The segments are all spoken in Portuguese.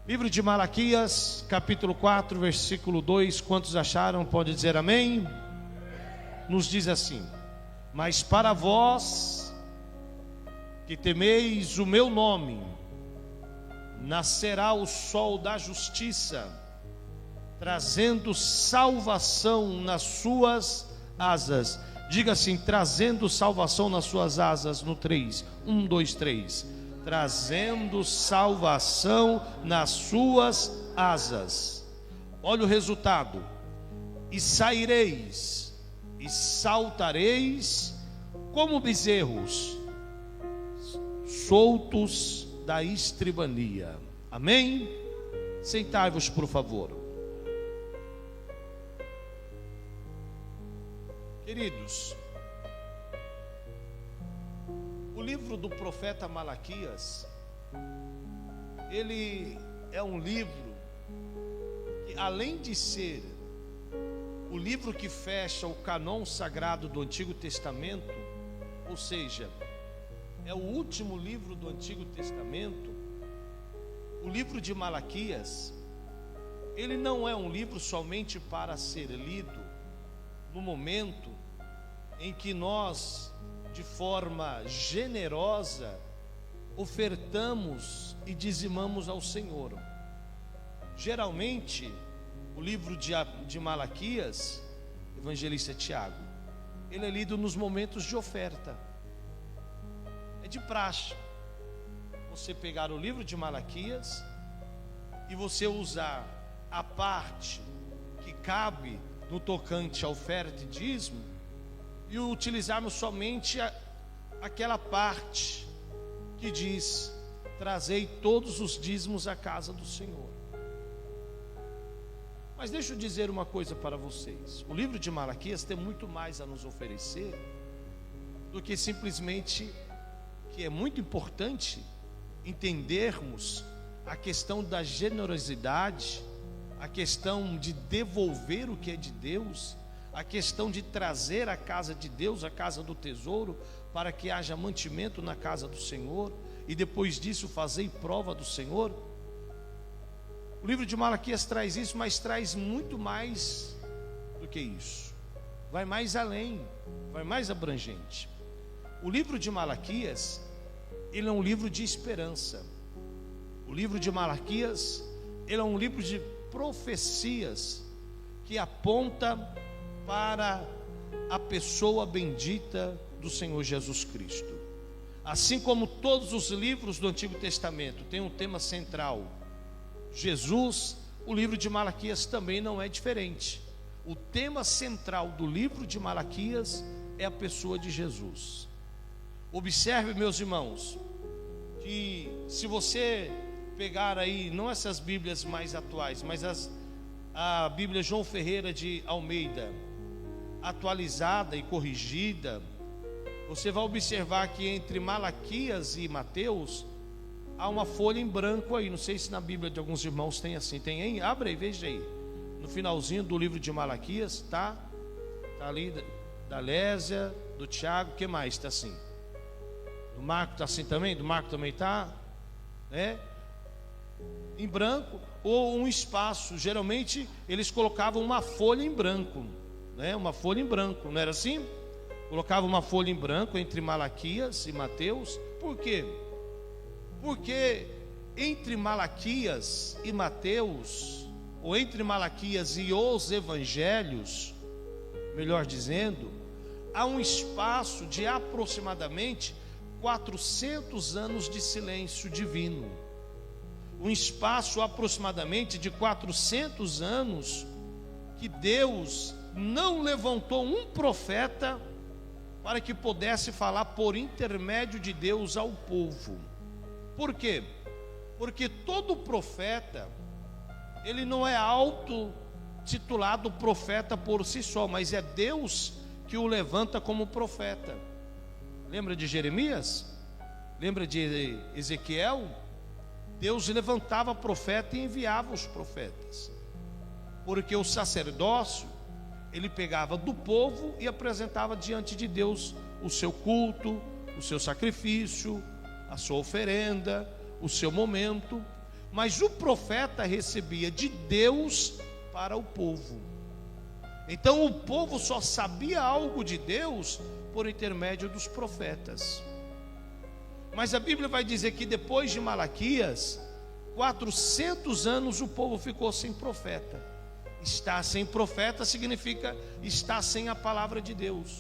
Livro de Malaquias, capítulo 4, versículo 2. Quantos acharam? Pode dizer amém? Nos diz assim: mas para vós que temeis o meu nome, nascerá o sol da justiça, trazendo salvação nas suas asas. Diga assim: trazendo salvação nas suas asas. No 3, 1, 2, 3. Trazendo salvação nas suas asas. Olha o resultado: e saireis e saltareis como bezerros soltos da estribania. Amém? Sentai-vos, por favor. Queridos, o livro do profeta Malaquias, ele é um livro que, além de ser o livro que fecha o cânon sagrado do Antigo Testamento, ou seja, é o último livro do Antigo Testamento, o livro de Malaquias, ele não é um livro somente para ser lido no momento em que nós, de forma generosa, ofertamos e dizimamos ao Senhor. Geralmente, o livro de Malaquias, evangelista Tiago, ele é lido nos momentos de oferta. É de praxe você pegar o livro de Malaquias e você usar a parte que cabe no tocante à oferta e dízimo, e utilizarmos somente aquela parte que diz: trazei todos os dízimos à casa do Senhor. Mas deixa eu dizer uma coisa para vocês: o livro de Malaquias tem muito mais a nos oferecer do que simplesmente, que é muito importante entendermos a questão da generosidade, a questão de devolver o que é de Deus, a questão de trazer a casa de Deus, a casa do tesouro, para que haja mantimento na casa do Senhor, e depois disso fazer prova do Senhor. O livro de Malaquias traz isso, mas traz muito mais do que isso. Vai mais além, vai mais abrangente. O livro de Malaquias, ele é um livro de esperança. O livro de Malaquias, ele é um livro de profecias que aponta para a pessoa bendita do Senhor Jesus Cristo. Assim como todos os livros do Antigo Testamento têm um tema central, Jesus, o livro de Malaquias também não é diferente. O tema central do livro de Malaquias é a pessoa de Jesus. Observe, meus irmãos, que se você pegar aí, não essas Bíblias mais atuais, mas a Bíblia João Ferreira de Almeida, atualizada e corrigida, você vai observar que entre Malaquias e Mateus há uma folha em branco aí. Não sei se na Bíblia de alguns irmãos tem assim. Tem aí? Abre aí, veja aí. No finalzinho do livro de Malaquias, tá ali da Lésia, do Tiago, o que mais está assim? Do Marco está assim também? Do Marco também está? Em branco, ou um espaço. Geralmente eles colocavam uma folha em branco, uma folha em branco, não era assim? Colocava uma folha em branco entre Malaquias e Mateus. Por quê? Porque entre Malaquias e Mateus, ou entre Malaquias e os evangelhos, melhor dizendo, há um espaço de aproximadamente 400 anos de silêncio divino. Um espaço aproximadamente de 400 anos que Deus não levantou um profeta para que pudesse falar por intermédio de Deus ao povo. Por quê? Porque todo profeta, ele não é auto-titulado profeta por si só, mas é Deus que o levanta como profeta. Lembra de Jeremias? Lembra de Ezequiel? Deus levantava profeta e enviava os profetas, porque o sacerdócio, ele pegava do povo e apresentava diante de Deus o seu culto, o seu sacrifício, a sua oferenda, o seu momento. mas o profeta recebia de Deus para o povo. Então o povo só sabia algo de Deus por intermédio dos profetas. Mas a Bíblia vai dizer que depois de Malaquias, 400 anos o povo ficou sem profeta. Estar sem profeta significa estar sem a palavra de Deus,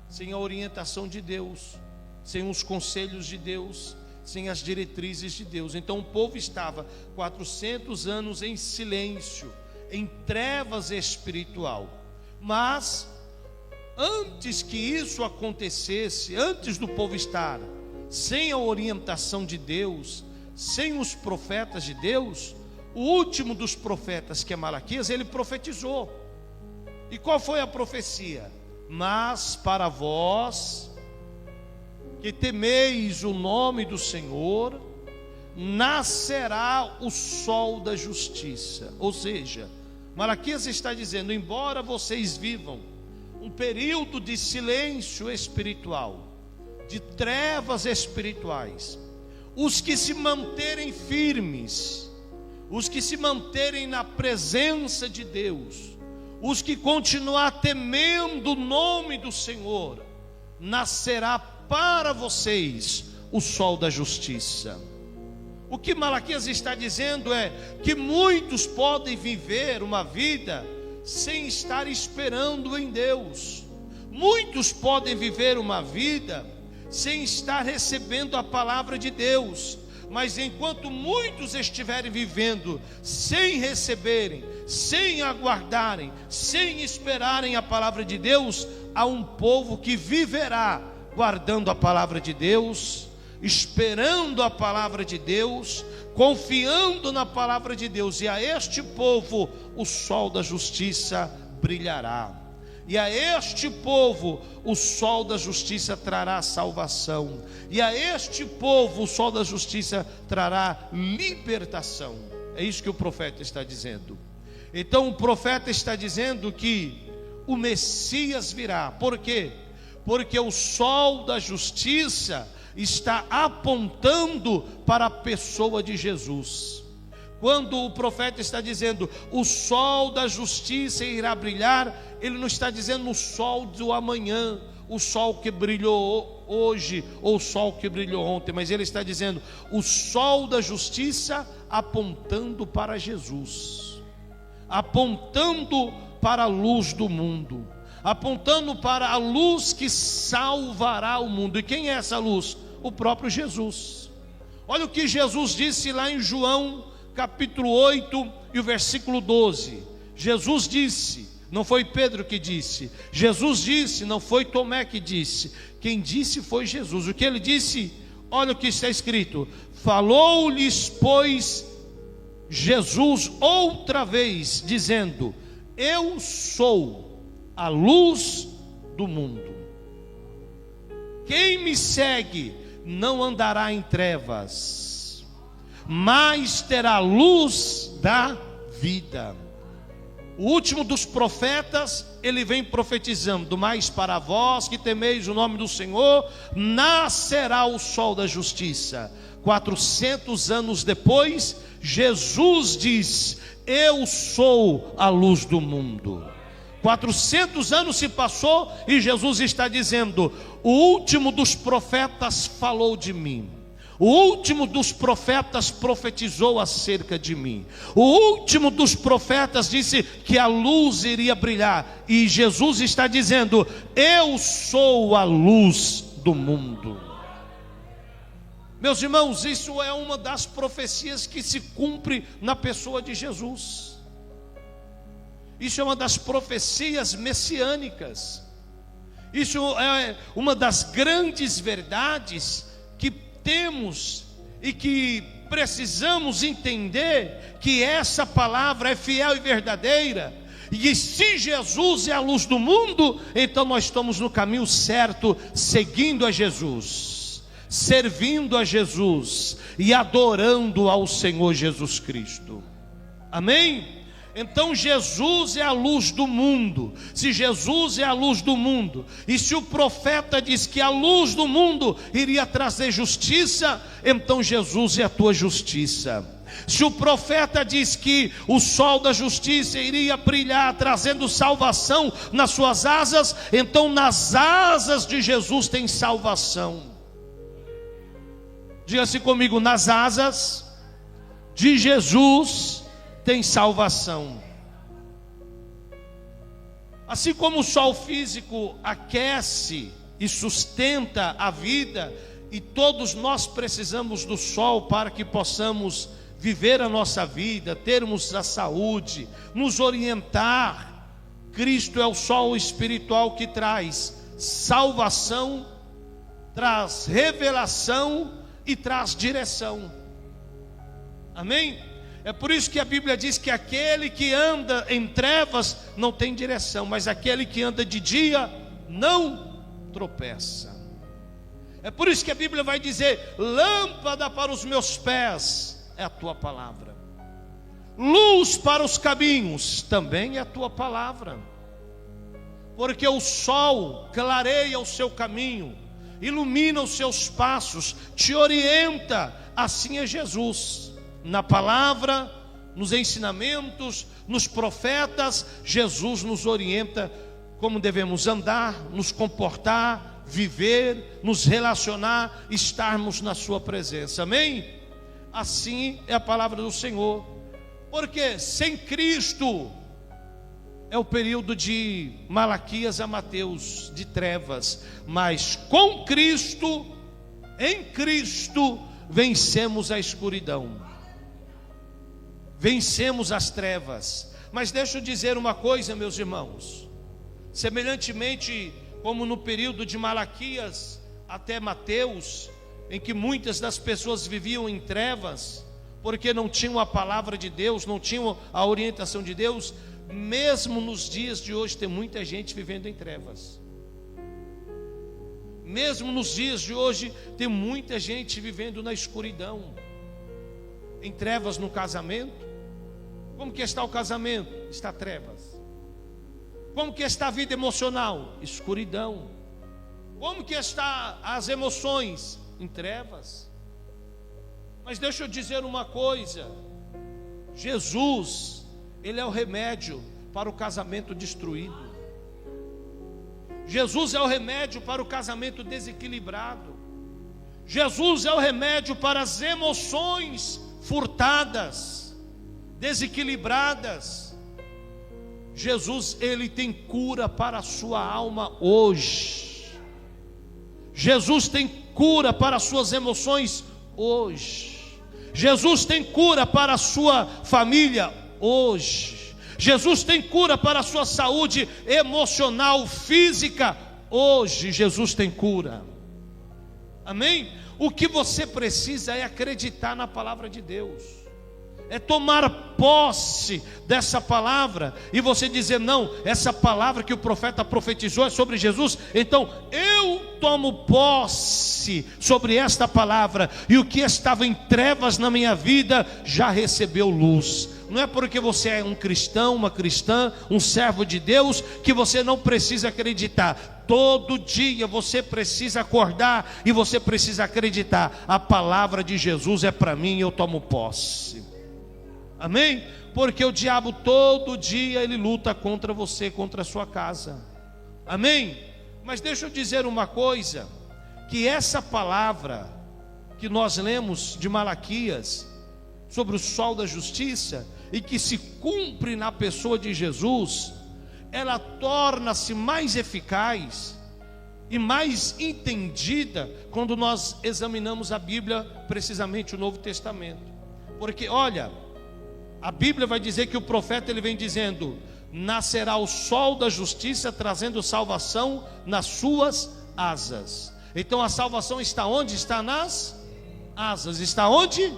sem a orientação de Deus, sem os conselhos de Deus, sem as diretrizes de Deus. Então o povo estava 400 anos em silêncio, em trevas espiritual. Mas antes que isso acontecesse, antes do povo estar sem a orientação de Deus, sem os profetas de Deus, o último dos profetas, que é Malaquias, ele profetizou. E qual foi a profecia? Mas para vós que temeis o nome do Senhor, nascerá o sol da justiça. Ou seja, Malaquias está dizendo: embora vocês vivam um período de silêncio espiritual, de trevas espirituais, os que se manterem firmes, os que se manterem na presença de Deus, os que continuar temendo o nome do Senhor, nascerá para vocês o sol da justiça. O que Malaquias está dizendo é que muitos podem viver uma vida sem estar esperando em Deus. Muitos podem viver uma vida sem estar recebendo a palavra de Deus. Mas enquanto muitos estiverem vivendo sem receberem, sem aguardarem, sem esperarem a palavra de Deus, há um povo que viverá guardando a palavra de Deus, esperando a palavra de Deus, confiando na palavra de Deus. E a este povo o sol da justiça brilhará. E a este povo o sol da justiça trará salvação. E a este povo o sol da justiça trará libertação. É isso que o profeta está dizendo. Então o profeta está dizendo que o Messias virá. Por quê? Porque o sol da justiça está apontando para a pessoa de Jesus. Quando o profeta está dizendo o sol da justiça irá brilhar, ele não está dizendo o sol do amanhã, o sol que brilhou hoje ou o sol que brilhou ontem, mas ele está dizendo o sol da justiça apontando para Jesus, apontando para a luz do mundo, apontando para a luz que salvará o mundo. E quem é essa luz? O próprio Jesus. Olha o que Jesus disse lá em João capítulo 8 e o versículo 12. Jesus disse, não foi Pedro que disse, Jesus disse, não foi Tomé que disse, quem disse foi Jesus. O que ele disse? Olha o que está escrito: falou-lhes, pois, Jesus outra vez, dizendo: eu sou a luz do mundo. Quem me segue não andará em trevas, mas terá luz da vida. O último dos profetas, ele vem profetizando: mas para vós que temeis o nome do Senhor, nascerá o sol da justiça. 400 anos depois, Jesus diz: eu sou a luz do mundo. 400 anos se passou e Jesus está dizendo: o último dos profetas falou de mim. O último dos profetas profetizou acerca de mim. O último dos profetas disse que a luz iria brilhar. E Jesus está dizendo: eu sou a luz do mundo. Meus irmãos, isso é uma das profecias que se cumpre na pessoa de Jesus. Isso é uma das profecias messiânicas. Isso é uma das grandes verdades que temos e que precisamos entender, que essa palavra é fiel e verdadeira. E se Jesus é a luz do mundo, então nós estamos no caminho certo, seguindo a Jesus, servindo a Jesus e adorando ao Senhor Jesus Cristo. Amém? Então Jesus é a luz do mundo. Se Jesus é a luz do mundo, e se o profeta diz que a luz do mundo iria trazer justiça, então Jesus é a tua justiça. Se o profeta diz que o sol da justiça iria brilhar, trazendo salvação nas suas asas, então nas asas de Jesus tem salvação. Diga-se comigo: nas asas de Jesus tem salvação. Assim como o sol físico aquece e sustenta a vida, e todos nós precisamos do sol para que possamos viver a nossa vida, termos a saúde, nos orientar. Cristo é o sol espiritual que traz salvação, traz revelação e traz direção. Amém? É por isso que a Bíblia diz que aquele que anda em trevas não tem direção, mas aquele que anda de dia não tropeça. É por isso que a Bíblia vai dizer: lâmpada para os meus pés é a tua palavra, luz para os caminhos também é a tua palavra. Porque o sol clareia o seu caminho, ilumina os seus passos, te orienta. Assim é Jesus, na palavra, nos ensinamentos, nos profetas. Jesus nos orienta como devemos andar, nos comportar, viver, nos relacionar, estarmos na sua presença. Amém? Assim é a palavra do Senhor. Porque sem Cristo é o período de Malaquias a Mateus, de trevas. Mas com Cristo, em Cristo, vencemos a escuridão, vencemos as trevas. Mas deixa eu dizer uma coisa, meus irmãos. Semelhantemente como no período de Malaquias até Mateus, em que muitas das pessoas viviam em trevas, porque não tinham a palavra de Deus, não tinham a orientação de Deus, mesmo nos dias de hoje tem muita gente vivendo em trevas. Mesmo nos dias de hoje tem muita gente vivendo na escuridão, em trevas no casamento. Como que está o casamento? Está trevas. Como que está a vida emocional? Escuridão. Como que está as emoções? Em trevas. Mas deixa eu dizer uma coisa: Jesus, Ele é o remédio para o casamento destruído. Jesus é o remédio para o casamento desequilibrado. Jesus é o remédio para as emoções furtadas, desequilibradas. Jesus, Ele tem cura para a sua alma hoje. Jesus tem cura para as suas emoções hoje. Jesus tem cura para a sua família hoje. Jesus tem cura para a sua saúde emocional, física hoje. Jesus tem cura. Amém? O que você precisa é acreditar na palavra de Deus, é tomar posse dessa palavra e você dizer: não, essa palavra que o profeta profetizou é sobre Jesus, então eu tomo posse sobre esta palavra, e o que estava em trevas na minha vida já recebeu luz. Não é porque você é um cristão, uma cristã, um servo de Deus, que você não precisa acreditar. Todo dia você precisa acordar e você precisa acreditar: a palavra de Jesus é para mim, eu tomo posse. Amém? Porque o diabo todo dia ele luta contra você, contra a sua casa. Amém? Mas deixa eu dizer uma coisa, que essa palavra que nós lemos de Malaquias, sobre o sol da justiça, e que se cumpre na pessoa de Jesus, ela torna-se mais eficaz e mais entendida quando nós examinamos a Bíblia, precisamente o Novo Testamento. Porque olha, a Bíblia vai dizer que o profeta ele vem dizendo: nascerá o sol da justiça, trazendo salvação nas suas asas. Então a salvação está onde? Está nas asas. Está onde?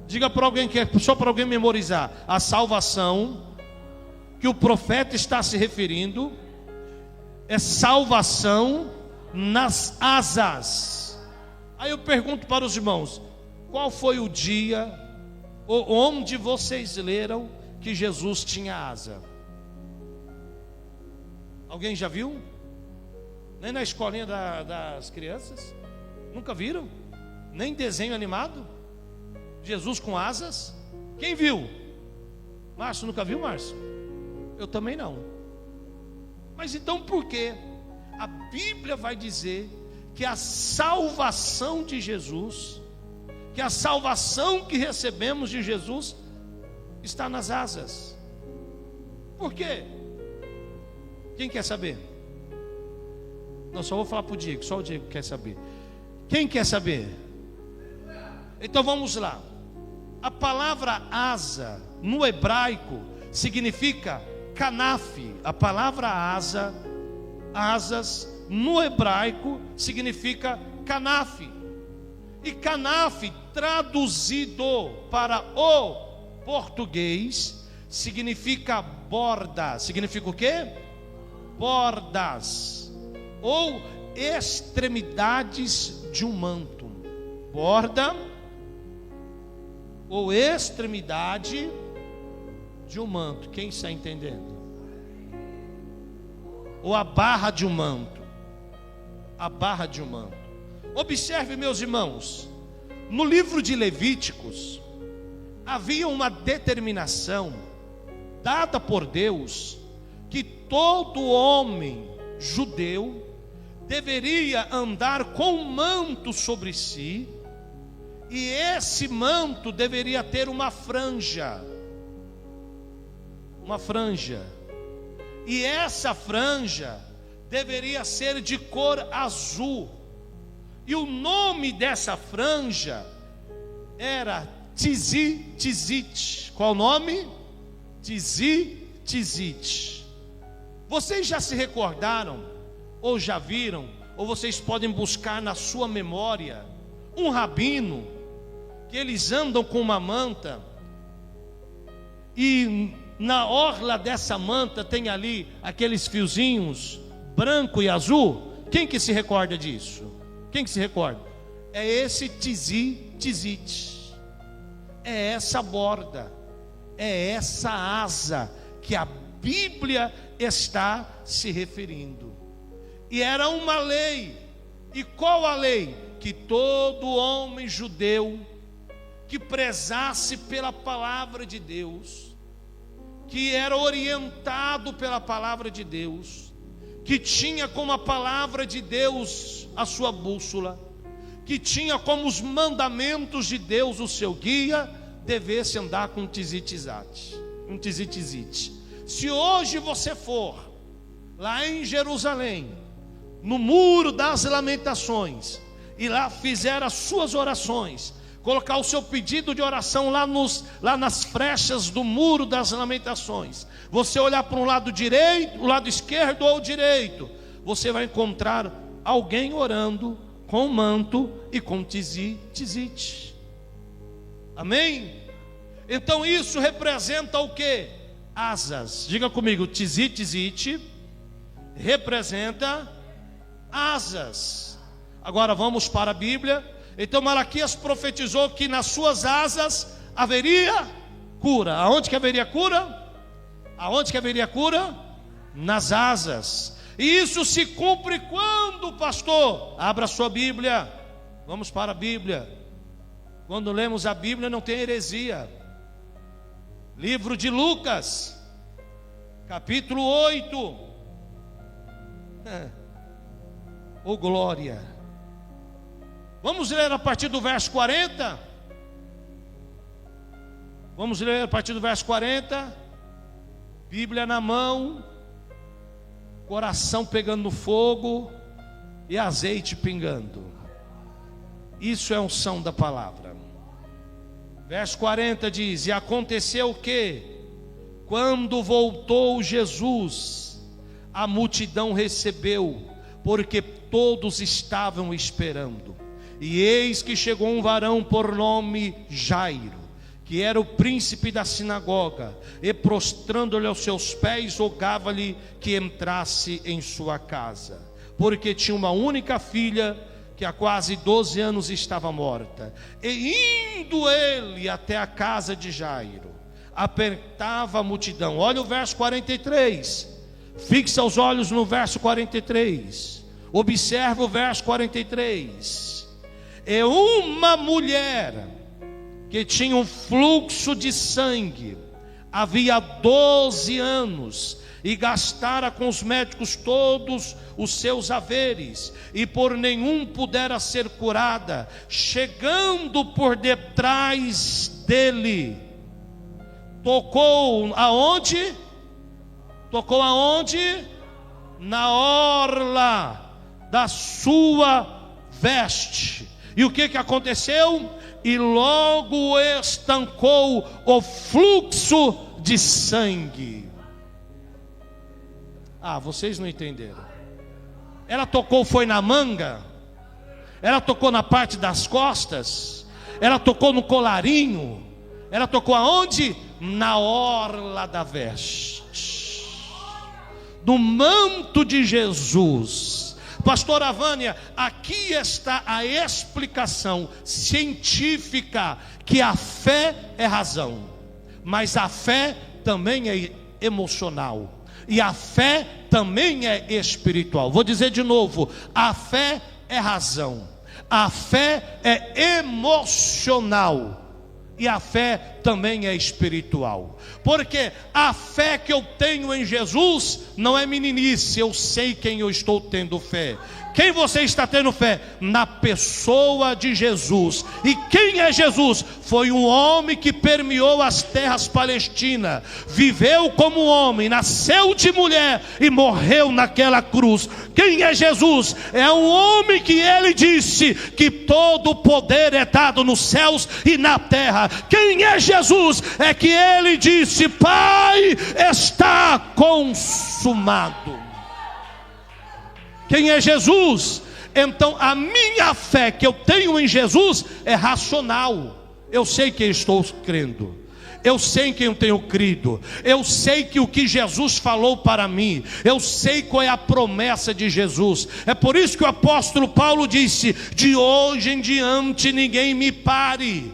Diga para alguém, que é só para alguém memorizar. A salvação que o profeta está se referindo é salvação nas asas. Aí eu pergunto para os irmãos: qual foi o dia onde vocês leram que Jesus tinha asa? Alguém já viu? Nem na escolinha das crianças? Nunca viram? Nem desenho animado? Jesus com asas? Quem viu? Márcio nunca viu, Márcio? Eu também não. Mas então por quê? A Bíblia vai dizer que a salvação de Jesus, que a salvação que recebemos de Jesus está nas asas. Por quê? Quem quer saber? Não, só vou falar para o Diego, só o Diego quer saber. Quem quer saber? Então vamos lá. A palavra asa no hebraico significa canaf. A palavra asa, asas no hebraico significa canaf. E canaf traduzido para o português significa borda. Significa o quê? Bordas ou extremidades de um manto. Borda ou extremidade de um manto. Quem está entendendo? Ou a barra de um manto. A barra de um manto. Observe, meus irmãos, no livro de Levíticos havia uma determinação dada por Deus que todo homem judeu deveria andar com um manto sobre si, e esse manto deveria ter uma franja. Uma franja. E essa franja deveria ser de cor azul. E o nome dessa franja era tzitzit. Qual o nome? Tzitzit. Vocês já se recordaram, ou já viram, ou vocês podem buscar na sua memória, um rabino, que eles andam com uma manta, e na orla dessa manta tem ali aqueles fiozinhos, branco e azul. Quem que se recorda disso? Quem que se recorda? É esse tzitzit. É essa borda, é essa asa que a Bíblia está se referindo. E era uma lei. E qual a lei? Que todo homem judeu que prezasse pela palavra de Deus, que era orientado pela palavra de Deus, que tinha como a palavra de Deus a sua bússola, que tinha como os mandamentos de Deus o seu guia, devesse andar com um tzitzit. Se hoje você for lá em Jerusalém, no muro das lamentações, e lá fizer as suas orações, colocar o seu pedido de oração lá nas frechas do muro das lamentações, você olhar para um lado direito, o lado esquerdo ou direito, você vai encontrar alguém orando com manto e com tzitzit. Amém? Então isso representa o que? Asas. Diga comigo, tzitzit representa asas. Agora vamos para a Bíblia. Então Malaquias profetizou que nas suas asas haveria cura. Aonde que haveria cura? Aonde que haveria cura? Nas asas. E isso se cumpre quando, pastor? Abra sua Bíblia. Vamos para a Bíblia. Quando lemos a Bíblia não tem heresia. Livro de Lucas, capítulo 8. Oh glória. Vamos ler a partir do verso 40. Vamos ler a partir do verso 40. Bíblia na mão, coração pegando no fogo e azeite pingando. Isso é unção da palavra. Verso 40 diz: e aconteceu que, quando voltou Jesus, a multidão recebeu, porque todos estavam esperando. E eis que chegou um varão por nome Jairo, que era o príncipe da sinagoga, e prostrando-lhe aos seus pés, rogava-lhe que entrasse em sua casa, porque tinha uma única filha, que há quase 12 anos estava morta. E indo ele até a casa de Jairo, apertava a multidão. Olha o verso 43. Fixa os olhos no verso 43. Observa o verso 43. É uma mulher que tinha um fluxo de sangue, havia 12 anos, e gastara com os médicos todos os seus haveres, e por nenhum pudera ser curada, chegando por detrás dele, tocou aonde? Tocou aonde? Na orla da sua veste. E o que aconteceu? E logo estancou o fluxo de sangue. Ah, vocês não entenderam. Ela tocou, foi na manga? Ela tocou na parte das costas? Ela tocou no colarinho? Ela tocou aonde? Na orla da veste, do manto de Jesus. Pastora Vânia, aqui está a explicação científica que a fé é razão, mas a fé também é emocional, e a fé também é espiritual. Vou dizer de novo: a fé é razão, a fé é emocional, e a fé também é espiritual. Porque a fé que eu tenho em Jesus não é meninice, eu sei quem eu estou tendo fé. Quem você está tendo fé? Na pessoa de Jesus. E quem é Jesus? Foi um homem que permeou as terras palestinas, viveu como homem, nasceu de mulher e morreu naquela cruz. Quem é Jesus? É um homem que ele disse que todo o poder é dado nos céus e na terra. Quem é Jesus? É que ele disse: Pai, está consumado. Quem é Jesus? Então a minha fé que eu tenho em Jesus é racional. Eu sei quem estou crendo, eu sei em quem eu tenho crido, eu sei que o que Jesus falou para mim, eu sei qual é a promessa de Jesus. É por isso que o apóstolo Paulo disse: de hoje em diante ninguém me pare,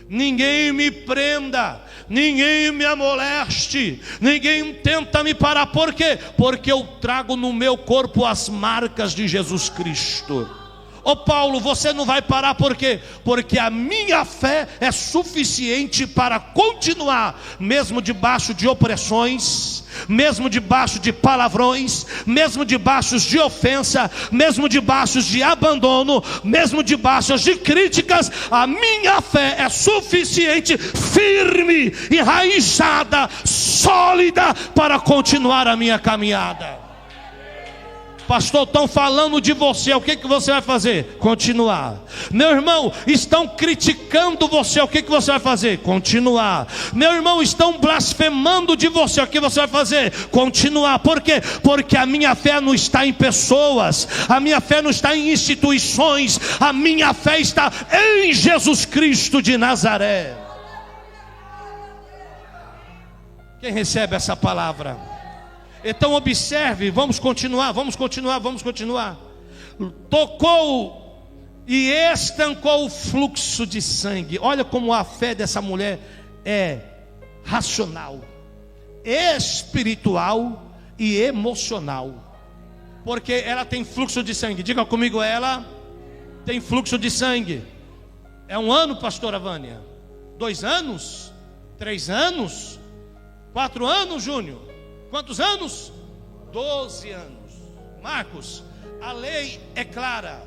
ninguém me prenda, ninguém me amoleste, ninguém tenta me parar. Por quê? Porque eu trago no meu corpo as marcas de Jesus Cristo. Ô Paulo, você não vai parar, por quê? Porque a minha fé é suficiente para continuar, mesmo debaixo de opressões, mesmo debaixo de palavrões, mesmo debaixo de ofensa, mesmo debaixo de abandono, mesmo debaixo de críticas. A minha fé é suficiente, firme, enraizada, sólida, para continuar a minha caminhada. Pastor, estão falando de você, o que você vai fazer? Continuar. Meu irmão, estão criticando você, o que você vai fazer? Continuar. Meu irmão, estão blasfemando de você, o que você vai fazer? Continuar. Por quê? Porque a minha fé não está em pessoas, a minha fé não está em instituições, a minha fé está em Jesus Cristo de Nazaré. Quem recebe essa palavra? Então observe, vamos continuar. Tocou e estancou o fluxo de sangue. Olha como a fé dessa mulher é racional, espiritual e emocional. Porque ela tem fluxo de sangue. Diga comigo, ela tem fluxo de sangue. É um ano, pastora Vânia? 2 anos? 3 anos? 4 anos, Júnior? Quantos anos? 12 anos. Marcos, a lei é clara: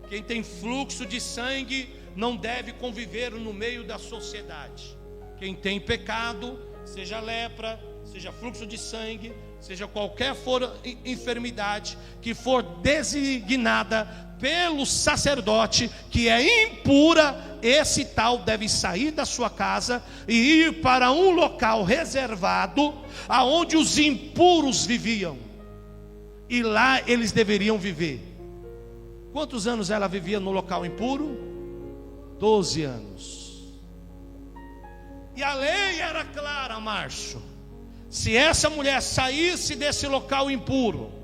quem tem fluxo de sangue não deve conviver no meio da sociedade. Quem tem pecado, seja lepra, seja fluxo de sangue, seja qualquer for enfermidade que for designada pelo sacerdote, que é impura, esse tal deve sair da sua casa e ir para um local reservado, aonde os impuros viviam, e lá eles deveriam viver. Quantos anos ela vivia no local impuro? 12 anos. E a lei era clara, Márcio: se essa mulher saísse desse local impuro,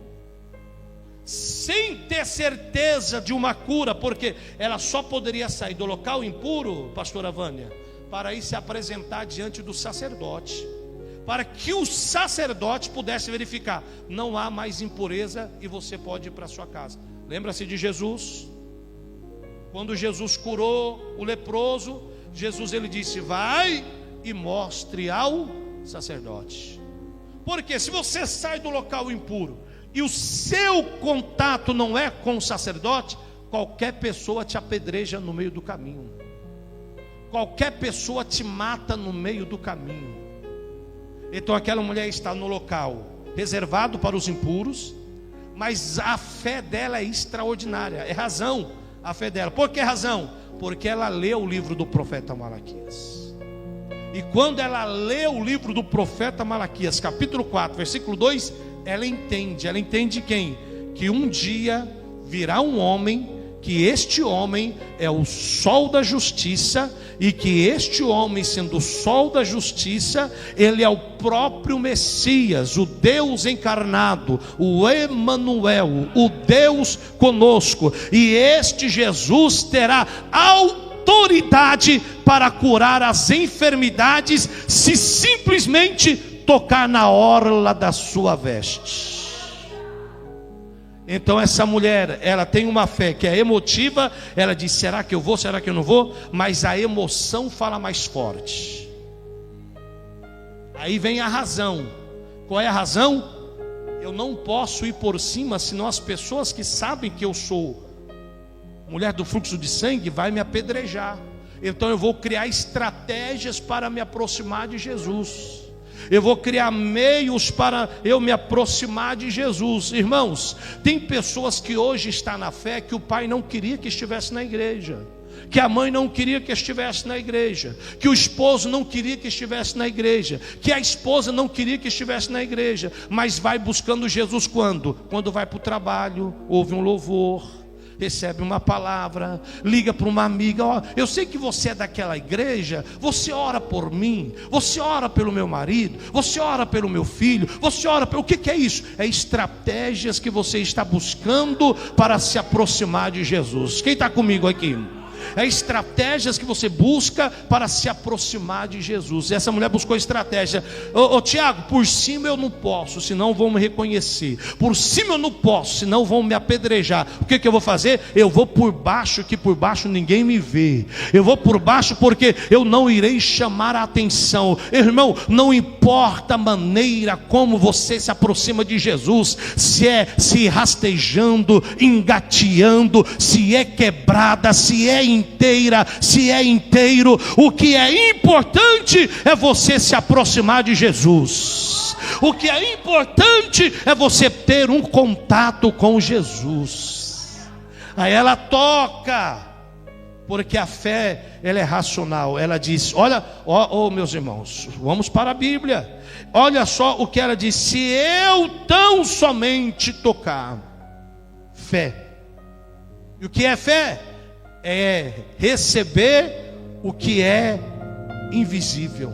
sem ter certeza de uma cura, porque ela só poderia sair do local impuro, pastora Vânia, para ir se apresentar diante do sacerdote, para que o sacerdote pudesse verificar: não há mais impureza e você pode ir para sua casa. Lembra-se de Jesus? Quando Jesus curou o leproso, Jesus ele disse: vai e mostre ao sacerdote. Porque se você sai do local impuro e o seu contato não é com o sacerdote, qualquer pessoa te apedreja no meio do caminho. Qualquer pessoa te mata no meio do caminho. Então aquela mulher está no local reservado para os impuros, mas a fé dela é extraordinária. É razão a fé dela. Por que razão? Porque ela leu o livro do profeta Malaquias. E quando ela lê o livro do profeta Malaquias, capítulo 4, versículo 2, ela entende quem? Que um dia virá um homem, que este homem é o sol da justiça, e que este homem, sendo o sol da justiça, ele é o próprio Messias, o Deus encarnado, o Emanuel, o Deus conosco. E este Jesus terá autoridade para curar as enfermidades, se simplesmente tocar na orla da sua veste. Então essa mulher, ela tem uma fé que é emotiva. Ela diz: será que eu vou, será que eu não vou? Mas a emoção fala mais forte. Aí vem a razão. Qual é a razão? Eu não posso ir por cima, senão as pessoas que sabem que eu sou mulher do fluxo de sangue vai me apedrejar. Então eu vou criar estratégias para me aproximar de Jesus. Eu vou criar meios para eu me aproximar de Jesus. Irmãos, tem pessoas que hoje estão na fé que o pai não queria que estivesse na igreja, que a mãe não queria que estivesse na igreja, que o esposo não queria que estivesse na igreja, que a esposa não queria que estivesse na igreja, mas vai buscando Jesus quando? Quando vai para o trabalho, ouve um louvor, recebe uma palavra, liga para uma amiga: ó, eu sei que você é daquela igreja, você ora por mim, você ora pelo meu marido, você ora pelo meu filho, você ora pelo... O que é isso? É estratégias que você está buscando para se aproximar de Jesus. Quem está comigo aqui? É estratégias que você busca para se aproximar de Jesus. Essa mulher buscou estratégia. Tiago, por cima eu não posso, senão vão me reconhecer. Por cima eu não posso, senão vão me apedrejar. O que eu vou fazer? Eu vou por baixo, que por baixo ninguém me vê. Eu vou por baixo porque eu não irei chamar a atenção. Irmão, não importa a maneira como você se aproxima de Jesus, se é se rastejando, engateando, se é quebrada, se é inteira, se é inteiro, o que é importante é você se aproximar de Jesus. O que é importante é você ter um contato com Jesus. Aí ela toca, porque a fé, ela é racional. Ela diz: olha, meus irmãos, vamos para a Bíblia. Olha só o que ela diz: se eu tão somente tocar. Fé. E o que é fé? É receber o que é invisível,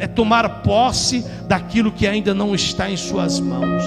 é tomar posse daquilo que ainda não está em suas mãos,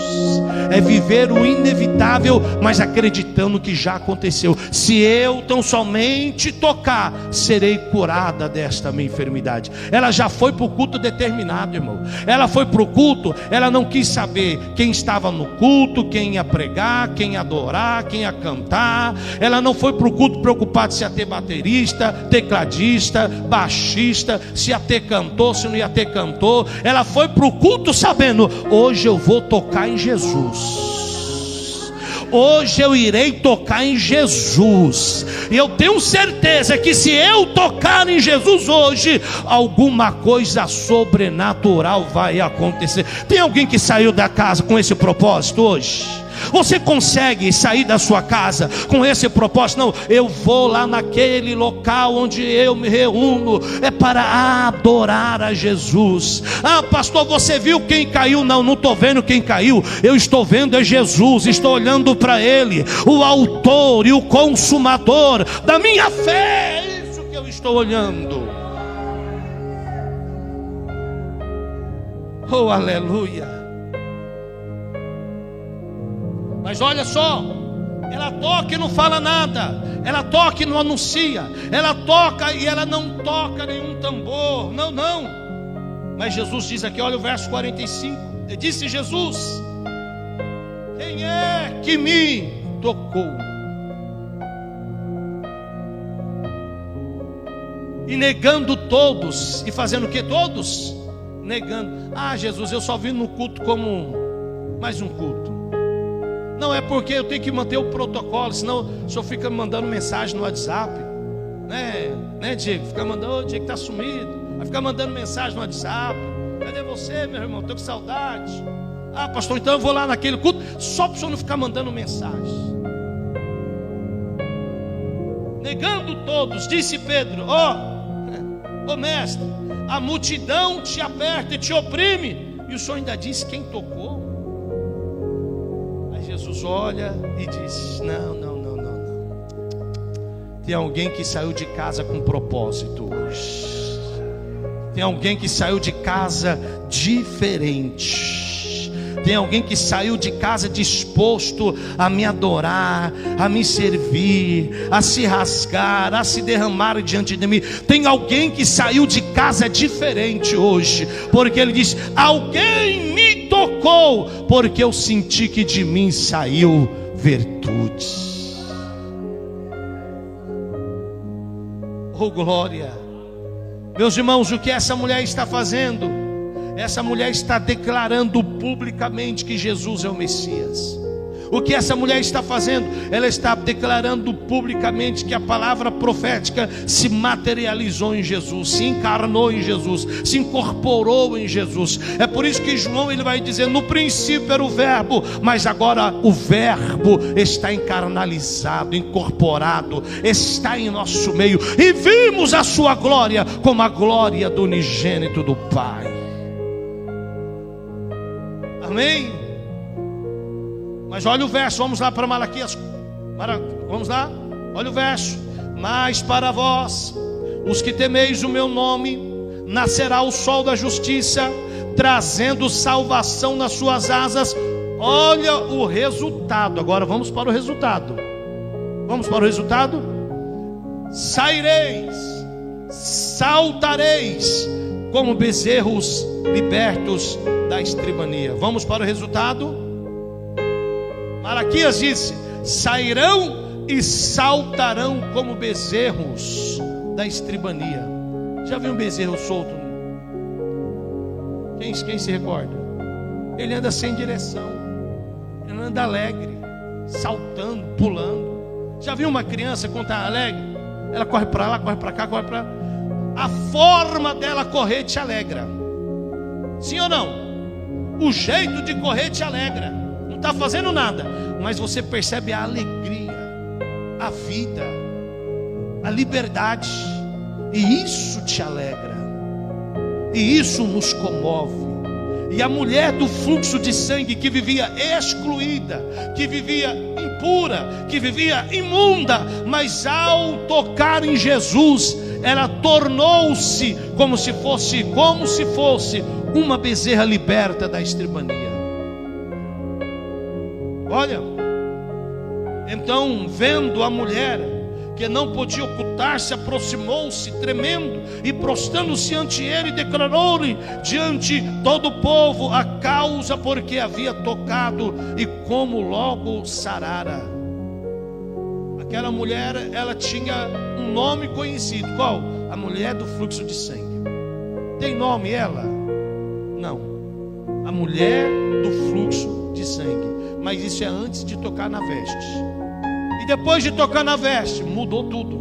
é viver o inevitável, mas acreditando que já aconteceu. Se eu tão somente tocar, serei curada desta minha enfermidade. Ela já foi para o culto determinado, irmão. Ela foi para o culto, ela não quis saber quem estava no culto, quem ia pregar, quem ia adorar, quem ia cantar. Ela não foi para o culto preocupada se ia ter baterista, tecladista, baixista, se ia ter cantor, se não ia ter cantor. Ela foi para o culto sabendo: hoje eu vou tocar em Jesus, hoje eu irei tocar em Jesus. E eu tenho certeza que se eu tocar em Jesus hoje, alguma coisa sobrenatural vai acontecer. Tem alguém que saiu da casa com esse propósito hoje? Você consegue sair da sua casa com esse propósito? Não, eu vou lá naquele local onde eu me reúno, é para adorar a Jesus. Ah, pastor, você viu quem caiu? Não, não estou vendo quem caiu. Eu estou vendo é Jesus, estou olhando para Ele, o autor e o consumador da minha fé. É isso que eu estou olhando. Oh, aleluia. Mas olha só, ela toca e não fala nada, ela toca e não anuncia, ela toca e ela não toca nenhum tambor, não. Mas Jesus diz aqui, olha o verso 45, disse Jesus: quem é que me tocou? e negando todos, e fazendo o que todos? Negando. Ah, Jesus, eu só vim no culto como mais um culto. Não, é porque eu tenho que manter o protocolo, senão o senhor fica me mandando mensagem no WhatsApp, né Diego? Fica mandando, ô Diego, tá sumido. Vai ficar mandando mensagem no WhatsApp. Cadê você, meu irmão? Estou com saudade. Ah, pastor, então eu vou lá naquele culto, só para o senhor não ficar mandando mensagem. Negando todos, disse Pedro: ó mestre, a multidão te aperta e te oprime, e o senhor ainda disse quem tocou? Aí Jesus olha e diz: não. Tem alguém que saiu de casa com propósito hoje. Tem alguém que saiu de casa diferente. Tem alguém que saiu de casa disposto a me adorar, a me servir, a se rasgar, a se derramar diante de mim. Tem alguém que saiu de casa diferente hoje, porque ele diz: alguém me tocou, porque eu senti que de mim saiu virtude. Oh glória! Meus irmãos, o que essa mulher está fazendo? Essa mulher está declarando publicamente que Jesus é o Messias. O que essa mulher está fazendo? Ela está declarando publicamente que a palavra profética se materializou em Jesus, se encarnou em Jesus, se incorporou em Jesus. É por isso que João ele vai dizer: no princípio era o verbo, mas agora o verbo está encarnalizado, incorporado, está em nosso meio, e vimos a sua glória como a glória do unigênito do Pai. Amém? Mas olha o verso, vamos lá para Malaquias. Vamos lá, olha o verso. Mas para vós, os que temeis o meu nome, nascerá o sol da justiça, trazendo salvação nas suas asas. Olha o resultado. Agora vamos para o resultado. Vamos para o resultado. Saireis, saltareis como bezerros libertos da estribania. Vamos para o resultado. Malaquias disse: sairão e saltarão como bezerros da estribania. Já viu um bezerro solto? Quem se recorda? Ele anda sem direção, ele anda alegre, saltando, pulando. Já viu uma criança quando está alegre? Ela corre para lá, corre para cá, corre para lá. A forma dela correr te alegra. Sim ou não? O jeito de correr te alegra. Não está fazendo nada, mas você percebe a alegria, a vida, a liberdade, e isso te alegra, e isso nos comove. E a mulher do fluxo de sangue, que vivia excluída, que vivia impura, que vivia imunda, mas ao tocar em Jesus, ela tornou-se como se fosse uma bezerra liberta da estribania. Olha, então, vendo a mulher que não podia ocultar-se, aproximou-se tremendo e prostrando-se ante ele, declarou-lhe diante todo o povo a causa porque havia tocado e como logo sarara. Aquela mulher, ela tinha um nome conhecido. Qual? A mulher do fluxo de sangue. Tem nome ela? Não. A mulher do fluxo de sangue. Mas isso é antes de tocar na veste. E depois de tocar na veste, mudou tudo.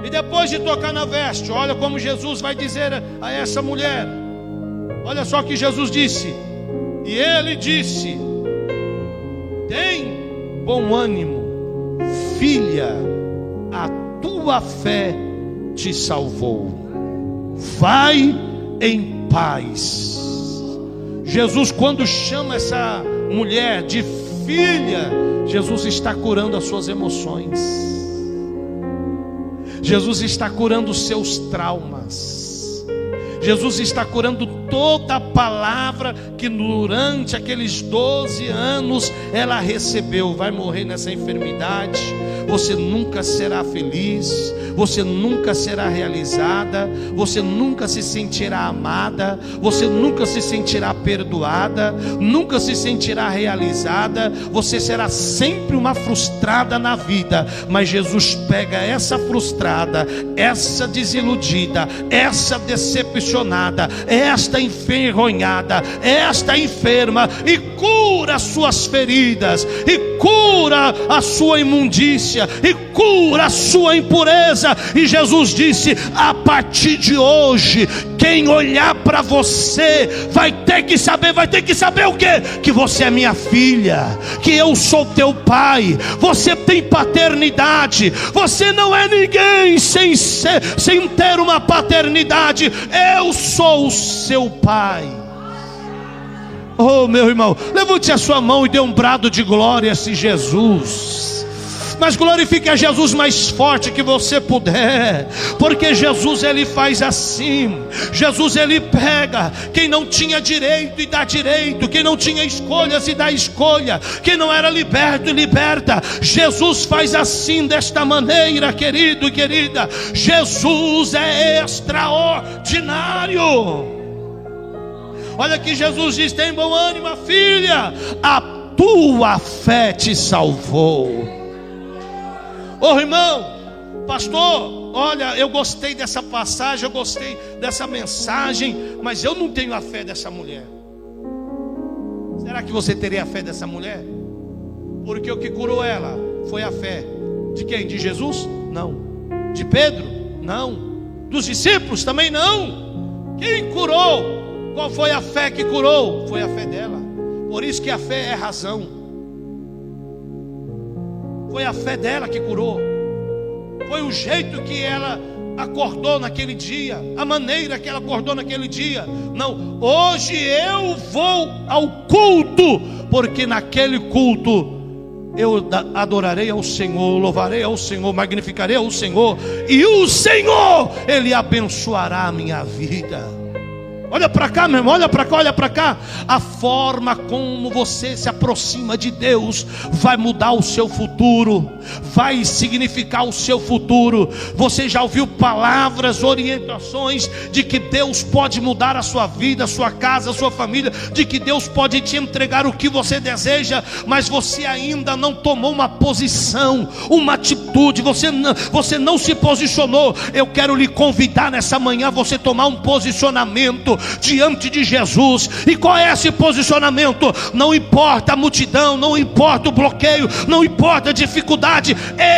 E depois de tocar na veste, olha como Jesus vai dizer a essa mulher. Olha só que Jesus disse. E ele disse: tem bom ânimo, filha, a tua fé te salvou. Vai em paz. Jesus, quando chama essa mulher de filha, Jesus está curando as suas emoções. Jesus está curando os seus traumas. Jesus está curando toda a palavra que durante aqueles 12 anos ela recebeu. Vai morrer nessa enfermidade, você nunca será feliz, você nunca será realizada, você nunca se sentirá amada, você nunca se sentirá perdoada, nunca se sentirá realizada, você será sempre uma frustrada na vida. Mas Jesus pega essa frustrada, essa desiludida, essa decepcionada, esta envergonhada, esta enferma, e cura as suas feridas, e cura a sua imundícia, e cura a sua impureza. E Jesus disse: a partir de hoje, quem olhar para você vai ter que saber o quê? Que você é minha filha, que eu sou teu pai, você tem paternidade, você não é ninguém sem ter uma paternidade, eu sou o seu pai. Oh, meu irmão, levante a sua mão e dê um brado de glória a esse Jesus. Mas glorifique a Jesus mais forte que você puder, porque Jesus ele faz assim. Jesus ele pega quem não tinha direito e dá direito, quem não tinha escolhas e dá escolha, quem não era liberto e liberta. Jesus faz assim, desta maneira, querido e querida. Jesus é extraordinário. Olha que Jesus diz: tem bom ânimo, filha, a tua fé te salvou. Ô irmão, pastor, olha, eu gostei dessa passagem, eu gostei dessa mensagem, mas eu não tenho a fé dessa mulher. Será que você teria a fé dessa mulher? Porque o que curou ela foi a fé de quem? De Jesus? Não. De Pedro? Não. Dos discípulos? Também não. Quem curou? Qual foi a fé que curou? Foi a fé dela. Por isso que a fé é razão. Foi a fé dela que curou. Foi o jeito que ela acordou naquele dia, a maneira que ela acordou naquele dia. Não, hoje eu vou ao culto, porque naquele culto eu adorarei ao Senhor, louvarei ao Senhor, magnificarei ao Senhor, e o Senhor, Ele abençoará a minha vida. Olha para cá, meu irmão, olha para cá, olha para cá. A forma como você se aproxima de Deus vai mudar o seu futuro, vai significar o seu futuro. Você já ouviu palavras, orientações de que Deus pode mudar a sua vida, a sua casa, a sua família, de que Deus pode te entregar o que você deseja, mas você ainda não tomou uma posição, uma atitude, você não se posicionou. Eu quero lhe convidar nessa manhã você tomar um posicionamento diante de Jesus. E qual é esse posicionamento? Não importa a multidão, não importa o bloqueio, não importa a dificuldade,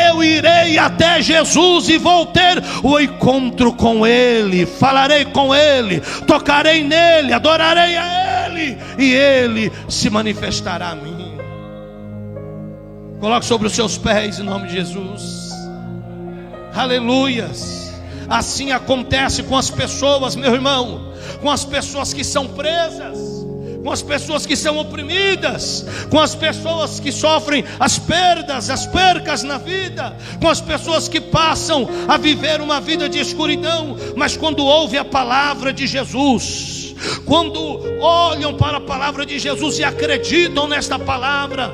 eu irei até Jesus e vou ter o encontro com Ele, falarei com Ele, tocarei nele, adorarei a Ele, e Ele se manifestará a mim. Coloque sobre os seus pés em nome de Jesus. Aleluias. Assim acontece com as pessoas, meu irmão, com as pessoas que são presas, com as pessoas que são oprimidas, com as pessoas que sofrem as percas na vida, com as pessoas que passam a viver uma vida de escuridão, mas quando ouvem a palavra de Jesus, quando olham para a palavra de Jesus e acreditam nesta palavra,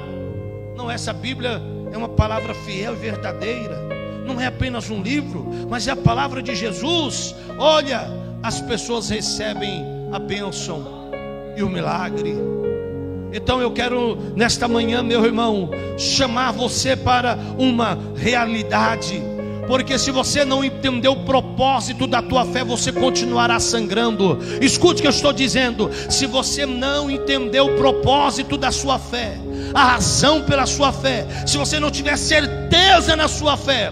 não, essa Bíblia é uma palavra fiel e verdadeira, não é apenas um livro, mas é a palavra de Jesus. Olha, as pessoas recebem a bênção e o milagre. Então eu quero nesta manhã, meu irmão, chamar você para uma realidade, porque se você não entender o propósito da tua fé, você continuará sangrando. Escute o que eu estou dizendo. Se você não entender o propósito da sua fé, a razão pela sua fé, se você não tiver certeza na sua fé,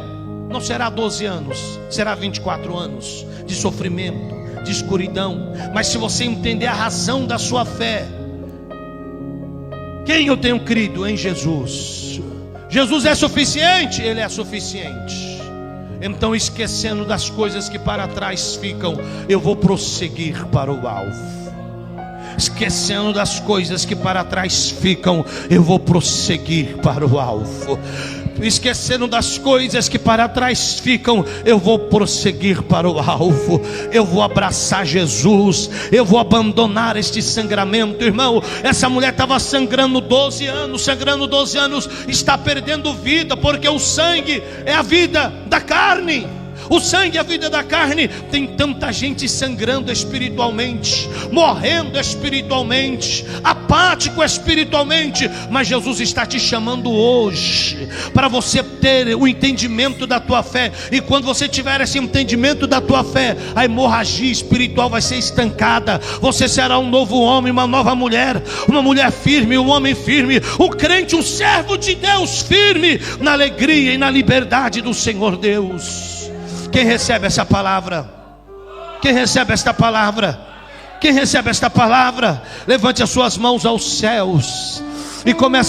não será 12 anos, será 24 anos de sofrimento, de escuridão. Mas se você entender a razão da sua fé, quem eu tenho crido? Em Jesus. Jesus é suficiente? Ele é suficiente. Então, esquecendo das coisas que para trás ficam, eu vou prosseguir para o alvo. Esquecendo das coisas que para trás ficam, eu vou prosseguir para o alvo. esquecendo das coisas que para trás ficam. Eu vou prosseguir para o alvo, eu vou abraçar Jesus, eu vou abandonar este sangramento. Irmão, essa mulher estava sangrando 12 anos, está perdendo vida, porque o sangue é a vida da carne. O sangue é a vida da carne. Tem tanta gente sangrando espiritualmente, morrendo espiritualmente, apático espiritualmente. Mas Jesus está te chamando hoje para você ter o entendimento da tua fé. E quando você tiver esse entendimento da tua fé, a hemorragia espiritual vai ser estancada. Você será um novo homem, uma nova mulher, uma mulher firme, um homem firme, um crente, um servo de Deus firme na alegria e na liberdade do Senhor Deus. Quem recebe essa palavra? Quem recebe esta palavra? Quem recebe esta palavra? Levante as suas mãos aos céus e comece